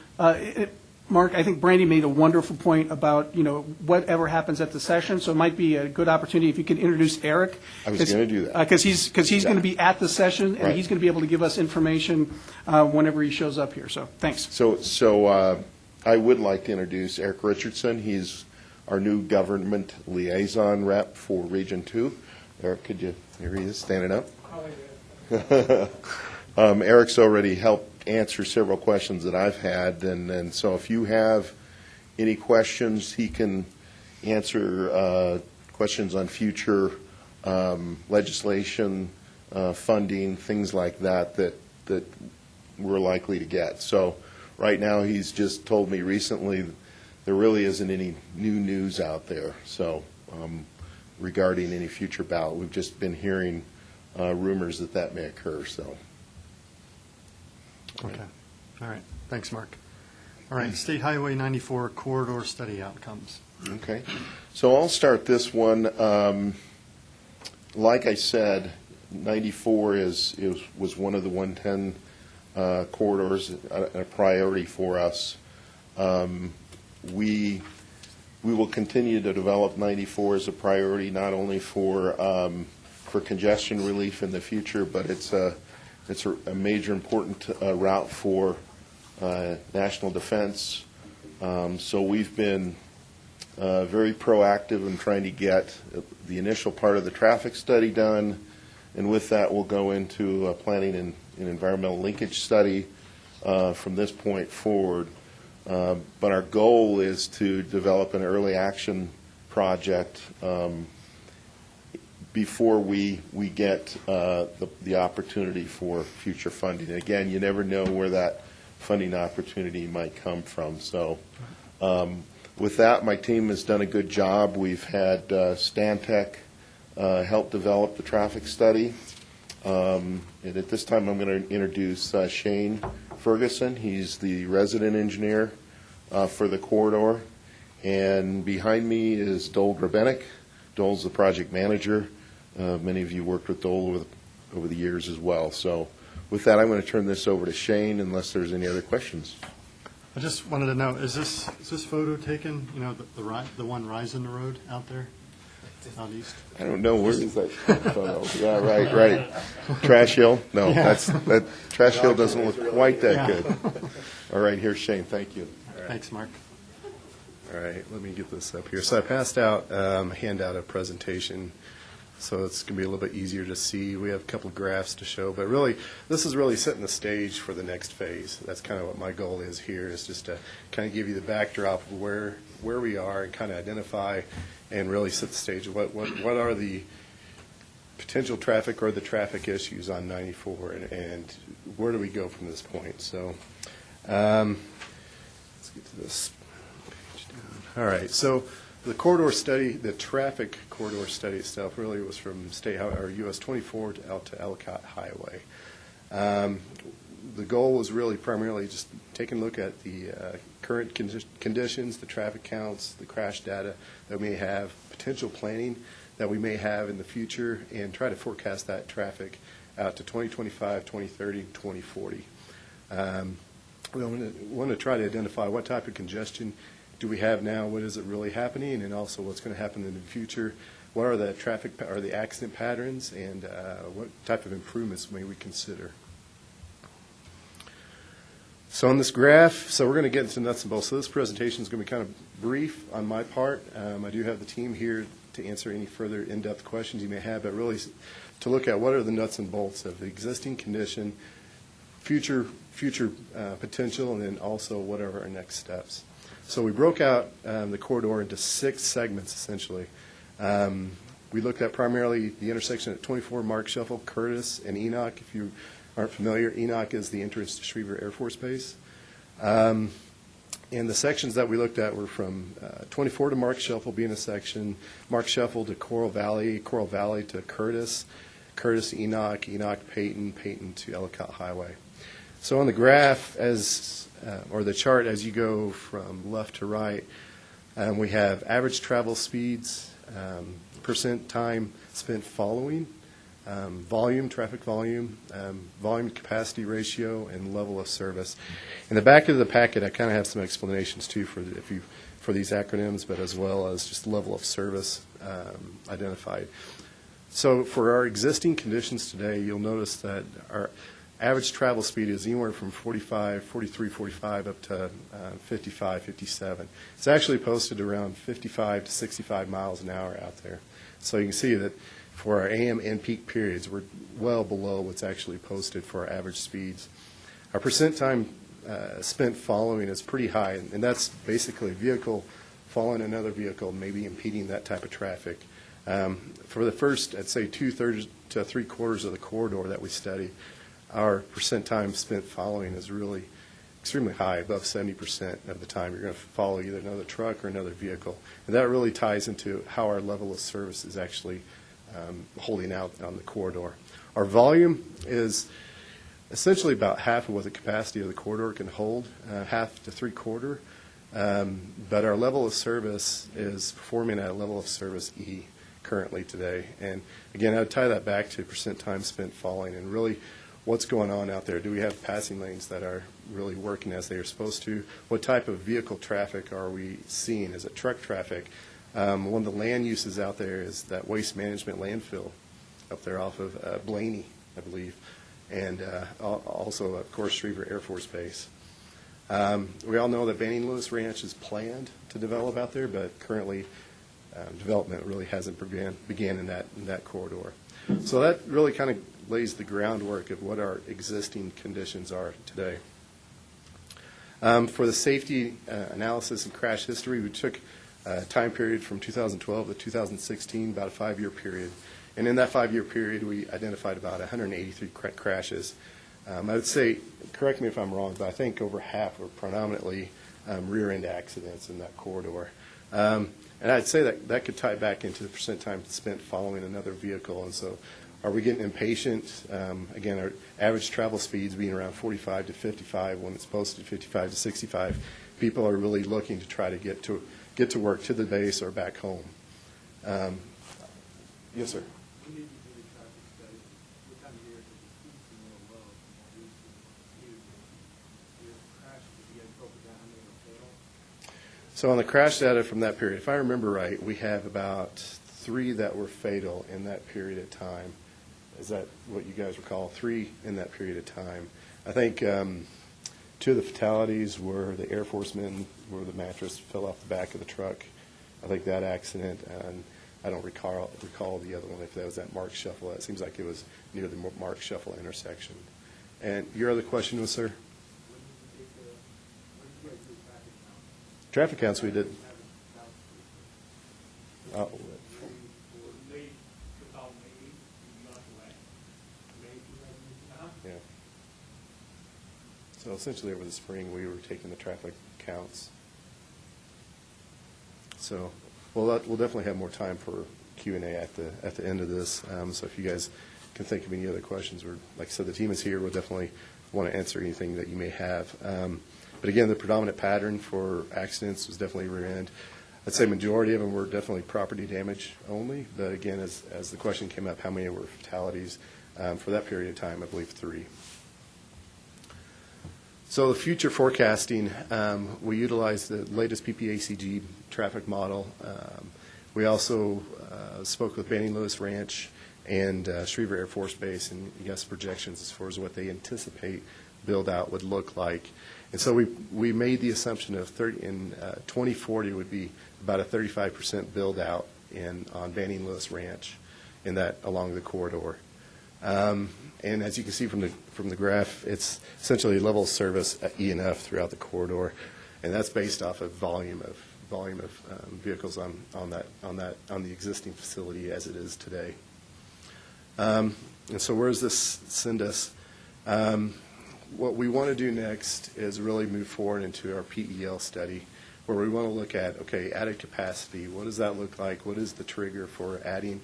Mark, I think Brandy made a wonderful point about, whatever happens at the session, so it might be a good opportunity if you could introduce Eric. I was going to do that. Because he's going to be at the session, and he's going to be able to give us information whenever he shows up here, so thanks. So I would like to introduce Eric Richardson. He's our new government liaison rep for Region 2. Eric, here he is, standing up. Eric's already helped answer several questions that I've had, and so if you have any questions, he can answer questions on future legislation, funding, things like that we're likely to get. So right now, he's just told me recently there really isn't any new news out there. So regarding any future ballot, we've just been hearing rumors that may occur. So. Okay. All right. Thanks, Mark. All right. State Highway 94 corridor study outcomes. Okay. So I'll start this one. Like I said, 94 was one of the 110 corridors, a priority for us. We will continue to develop 94 as a priority, not only for congestion relief in the future, but it's a major important route for national defense. So we've been very proactive in trying to get the initial part of the traffic study done, and with that we'll go into planning an environmental linkage study from this point forward. But our goal is to develop an early action project before we get the opportunity for future funding. And again, you never know where that funding opportunity might come from. So with that, my team has done a good job. We've had Stantec help develop the traffic study. And at this time, I'm going to introduce Shane Ferguson. He's the resident engineer for the corridor. And behind me is Dole Grabenik. Dole's the project manager. Many of you worked with Dole over the years as well. So with that, I'm going to turn this over to Shane unless there's any other questions. I just wanted to know, is this photo taken, the one rising the road out there? Out east. I don't know, where is that photo? Yeah, right. Trash Hill? No, that Trash Hill doesn't look quite that good. All right, here's Shane, thank you. Thanks, Mark. All right, let me get this up here. So I passed out a handout of presentation, so it's going to be a little bit easier to see. We have a couple of graphs to show, but really, this is really setting the stage for the next phase. That's kind of what my goal is here, is just to kind of give you the backdrop of where we are and kind of identify and really set the stage of what are the potential traffic or the traffic issues on 94, and where do we go from this point. So let's get to this page down. All right, so the corridor study, the traffic corridor study itself really was from State Highway, or US 24 out to Ellicott Highway. The goal was really primarily just taking a look at the current conditions, the traffic counts, the crash data that we may have, potential planning that we may have in the future, and try to forecast that traffic out to 2025, 2030, 2040. We want to try to identify what type of congestion do we have now, what is it really happening, and also what's going to happen in the future. What are the traffic or the accident patterns, and what type of improvements may we consider? So on this graph, so we're going to get into nuts and bolts. So this presentation is going to be kind of brief on my part. I do have the team here to answer any further in-depth questions you may have, but really to look at what are the nuts and bolts of the existing condition, future potential, and then also what are our next steps. So we broke out the corridor into 6 segments, essentially. We looked at primarily the intersection at 24 Mark Shuffle, Curtis, and Enoch. If you aren't familiar, Enoch is the entrance to Schriever Air Force Base. And the sections that we looked at were from 24 to Mark Shuffle being a section, Mark Shuffle to Coral Valley to Curtis, Curtis to Enoch, Peyton to Ellicott Highway. So on the graph, or the chart, as you go from left to right, we have average travel speeds, percent time spent following, volume, traffic volume, volume capacity ratio, and level of service. In the back of the packet, I kind of have some explanations too for these acronyms, but as well as just level of service identified. So for our existing conditions today, you'll notice that our average travel speed is anywhere from 43, 45 up to 55, 57. It's actually posted around 55 to 65 miles an hour out there. So you can see that for our AM and peak periods, we're well below what's actually posted for our average speeds. Our percent time spent following is pretty high, and that's basically a vehicle following another vehicle, maybe impeding that type of traffic. For the first, I'd say 2/3 to 3/4 of the corridor that we study, our percent time spent following is really extremely high, above 70% of the time. You're going to follow either another truck or another vehicle. And that really ties into how our level of service is actually holding out on the corridor. Our volume is essentially about half of what the capacity of the corridor can hold, half to 3/4. But our level of service is performing at a level of service E currently today. And again, I would tie that back to percent time spent following and really what's going on out there. Do we have passing lanes that are really working as they are supposed to? What type of vehicle traffic are we seeing? Is it truck traffic? One of the land uses out there is that waste management landfill up there off of Blaney, I believe, and also, of course, Schriever Air Force Base. We all know that Banning Lewis Ranch is planned to develop out there, but currently development really hasn't began in that corridor. So that really kind of lays the groundwork of what our existing conditions are today. For the safety analysis and crash history, we took a time period from 2012 to 2016, about a 5-year period. And in that 5-year period, we identified about 183 crashes. I would say, correct me if I'm wrong, but I think over half were predominantly rear-end accidents in that corridor. And I'd say that could tie back into the percent time spent following another vehicle. And so are we getting impatient? Again, our average travel speeds being around 45 to 55 when it's posted 55 to 65. People are really looking to try to get to work, to the base, or back home. Yes, sir. So on the crash data from that period, if I remember right, we have about 3 that were fatal in that period of time. Is that what you guys recall? 3 in that period of time. I think 2 of the fatalities were the Air Force men where the mattress fell off the back of the truck. I think that accident, and I don't recall the other one, if that was at Mark Shuffle. It seems like it was near the Mark Shuffle intersection. And your other question was, sir? Traffic counts we did. Yeah. So essentially over the spring, we were taking the traffic counts. So we'll definitely have more time for Q&A at the end of this. So if you guys can think of any other questions, or like I said, the team is here. We'll definitely want to answer anything that you may have. But again, the predominant pattern for accidents was definitely rear end. I'd say majority of them were definitely property damage only. But again, as the question came up, how many were fatalities? For that period of time, I believe 3. So the future forecasting, we utilized the latest PPACG traffic model. We also spoke with Banning Lewis Ranch and Schriever Air Force Base and got projections as far as what they anticipate build-out would look like. And so we made the assumption of 2040 would be about a 35% build-out on Banning Lewis Ranch in that along the corridor. And as you can see from the graph, it's essentially level service at E&F throughout the corridor, and that's based off of volume of vehicles on the existing facility as it is today. And so where does this send us? What we want to do next is really move forward into our PEL study, where we want to look at, okay, added capacity. What does that look like? What is the trigger for adding?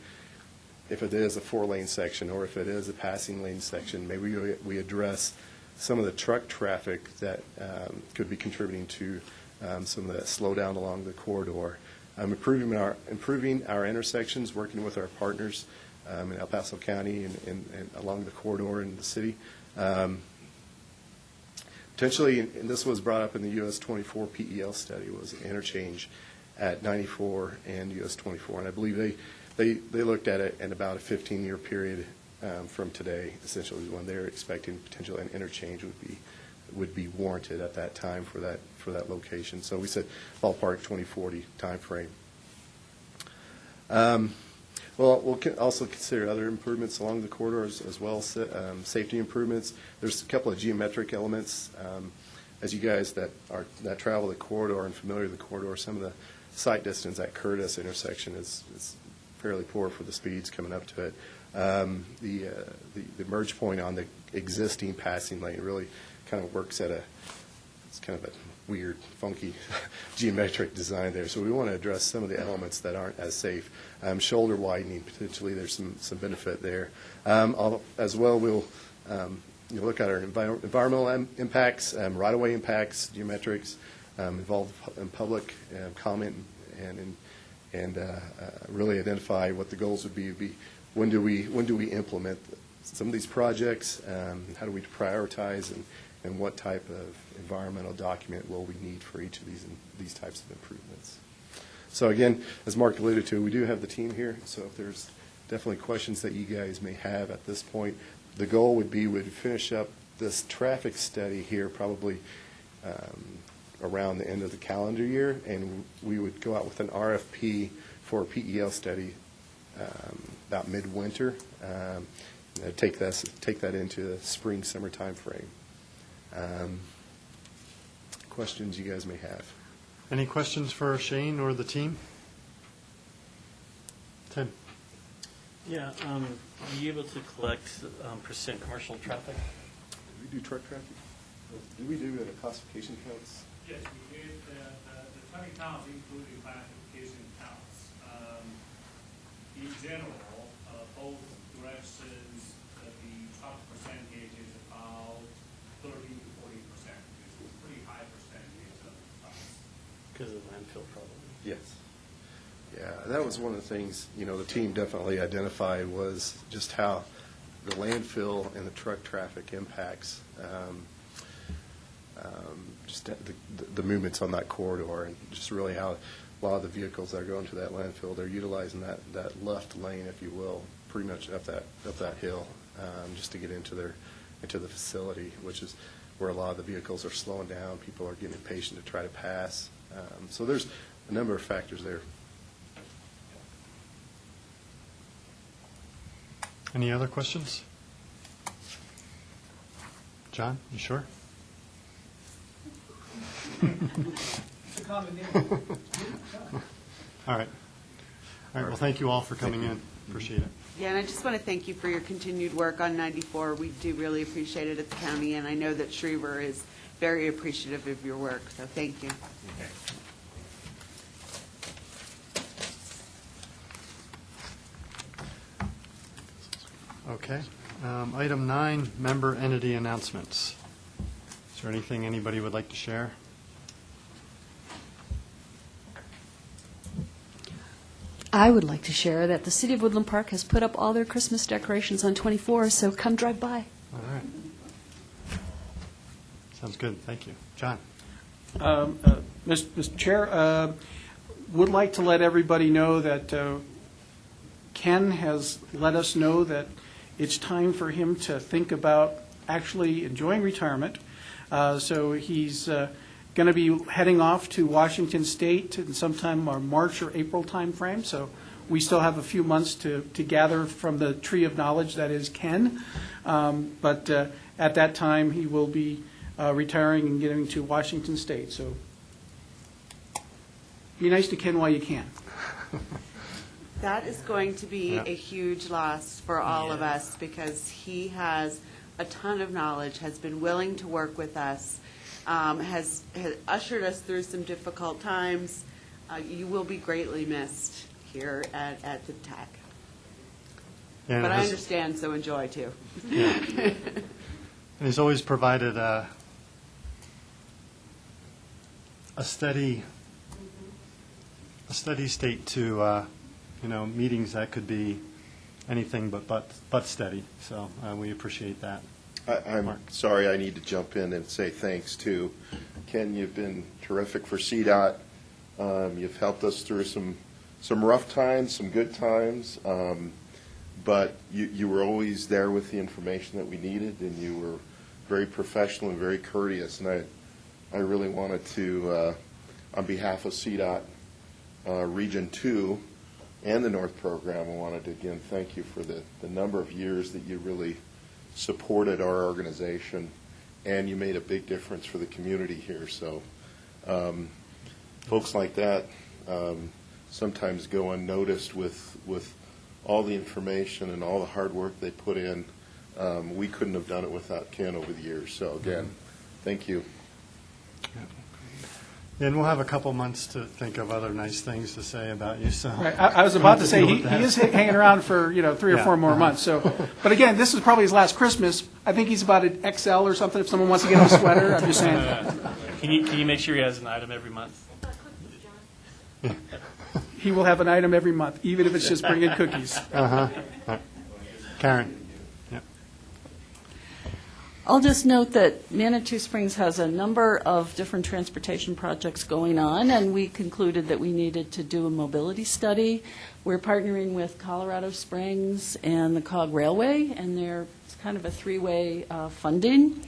If it is a 4-lane section or if it is a passing lane section, maybe we address some of the truck traffic that could be contributing to some of that slowdown along the corridor. Improving our intersections, working with our partners in El Paso County and along the corridor in the city. Potentially, and this was brought up in the US 24 PEL study, was interchange at 94 and US 24. And I believe they looked at it in about a 15-year period from today, essentially, when they're expecting potentially an interchange would be warranted at that time for that location. So we said ballpark 2040 time frame. Well, we'll also consider other improvements along the corridors as well, safety improvements. There's a couple of geometric elements. As you guys that travel the corridor and familiar with the corridor, some of the sight distance at Curtis intersection is fairly poor for the speeds coming up to it. The merge point on the existing passing lane really kind of works it's kind of a weird, funky geometric design there. So we want to address some of the elements that aren't as safe. Shoulder widening, potentially there's some benefit there. As well, we'll look at our environmental impacts, right-of-way impacts, geometrics, involve in public comment and really identify what the goals would be. When do we implement some of these projects? How do we prioritize, and what type of environmental document will we need for each of these types of improvements? So again, as Mark alluded to, we do have the team here. So if there's definitely questions that you guys may have at this point, the goal would be we'd finish up this traffic study here probably around the end of the calendar year, and we would go out with an RFP for a PEL study about midwinter. Take that into the spring, summer time frame. Questions you guys may have? Any questions for Shane or the team? Tim? Yeah, are you able to collect percent commercial traffic? Did we do truck traffic? Did we do the classification counts? Yes, we did. The traffic counts including classification counts. In general, both directions, the truck percentage is about 30 to 40%. It's a pretty high percentage of trucks. Because of landfill, probably. Yes. Yeah, that was one of the things, the team definitely identified was just how the landfill and the truck traffic impacts just the movements on that corridor, and just really how a lot of the vehicles that are going to that landfill, they're utilizing that left lane, if you will, pretty much up that hill, just to get into the facility, which is where a lot of the vehicles are slowing down. People are getting impatient to try to pass. So there's a number of factors there. Any other questions? John, you sure? It's a common name. All right. Well, thank you all for coming in. Appreciate it. Yeah, and I just want to thank you for your continued work on 94. We do really appreciate it at the county, and I know that Schriever is very appreciative of your work, so thank you. Okay. Item 9, member entity announcements. Is there anything anybody would like to share? I would like to share that the City of Woodland Park has put up all their Christmas decorations on 24, so come drive by. All right. Sounds good. Thank you. John? Mr. Chair, would like to let everybody know that Ken has let us know that it's time for him to think about actually enjoying retirement. So he's going to be heading off to Washington State in sometime our March or April timeframe. So we still have a few months to gather from the tree of knowledge that is Ken. But at that time, he will be retiring and getting to Washington State. So be nice to Ken while you can. That is going to be a huge loss for all of us because he has a ton of knowledge, has been willing to work with us, has ushered us through some difficult times. You will be greatly missed here at the TAC. Yeah, but I understand, so enjoy too. Yeah. And he's always provided a steady state to meetings that could be anything but steady. So we appreciate that. I'm sorry, I need to jump in and say thanks to Ken. You've been terrific for CDOT. You've helped us through some rough times, some good times, but you were always there with the information that we needed, and you were very professional and very courteous. And I really wanted to, on behalf of CDOT Region 2 and the North Program, I wanted to again thank you for the number of years that you really supported our organization, and you made a big difference for the community here. So folks like that sometimes go unnoticed with all the information and all the hard work they put in. We couldn't have done it without Ken over the years. So again, thank you. And we'll have a couple months to think of other nice things to say about you. So right. I was about to say he is hanging around for 3 or 4 more months. So, but again, this is probably his last Christmas. I think he's about an XL or something. If someone wants to get him a sweater, I'm just saying. Can you make sure he has an item every month? He will have an item every month, even if it's just bringing cookies. Karen. I'll just note that Manitou Springs has a number of different transportation projects going on, and we concluded that we needed to do a mobility study. We're partnering with Colorado Springs and the COG Railway, and they're kind of a three-way funding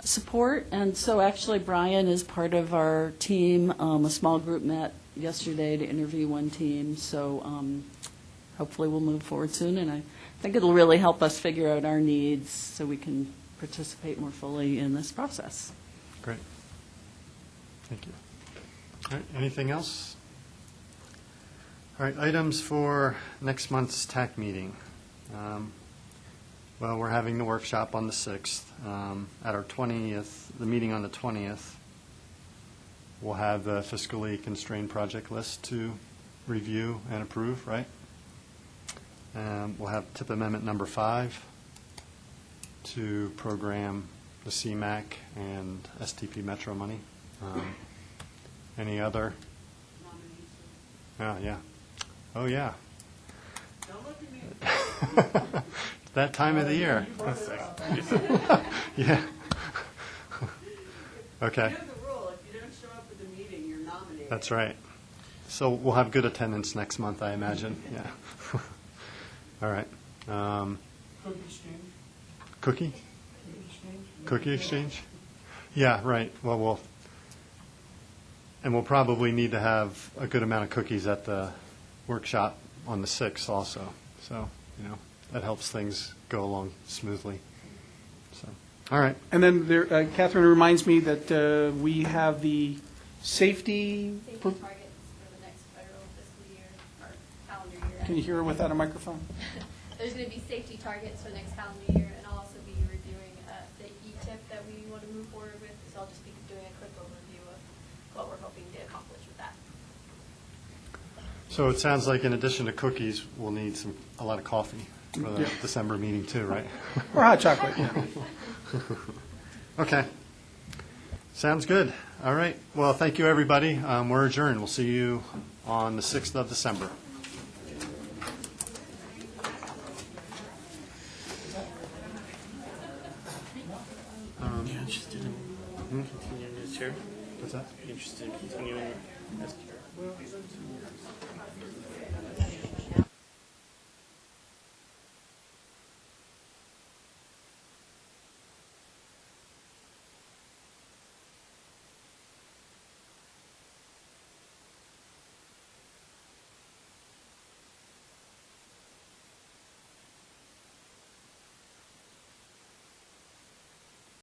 support. And so actually Brian is part of our team. A small group met yesterday to interview one team, so hopefully we'll move forward soon. And I think it'll really help us figure out our needs so we can participate more fully in this process. Great. Thank you. All right, anything else? All right, items for next month's TAC meeting. Well, we're having the workshop on the 6th. At our 20th, the meeting on the 20th, we'll have the fiscally constrained project list to review and approve, right? We'll have tip amendment number 5 to program the CMAQ and STP Metro money. Any other? Oh, yeah. Oh, yeah. Don't look at me. That time of the year. Yeah. Okay. You know the rule. If you don't show up at the meeting, you're nominated. That's right. So we'll have good attendance next month, I imagine, yeah. All right. Cookie exchange? Cookie? Cookie exchange? Yeah, right. Well, we'll probably need to have a good amount of cookies at the workshop on the 6th also. So, that helps things go along smoothly. So, all right. And then there, Catherine reminds me that we have the safety. Safety targets for the next federal fiscal year or calendar year. Can you hear her without a microphone? There's going to be safety targets for the next calendar year, and I'll also be reviewing the E-tip that we want to move forward with. So I'll just be doing a quick overview of what we're hoping to accomplish with that. So it sounds like in addition to cookies, we'll need a lot of coffee for the Yeah. December meeting too, right? Or hot chocolate, yeah. Okay. Sounds good. All right. Well, thank you, everybody. We're adjourned. We'll see you on the 6th of December. Interested in continuing as chair? What's that? Interested in continuing as chair?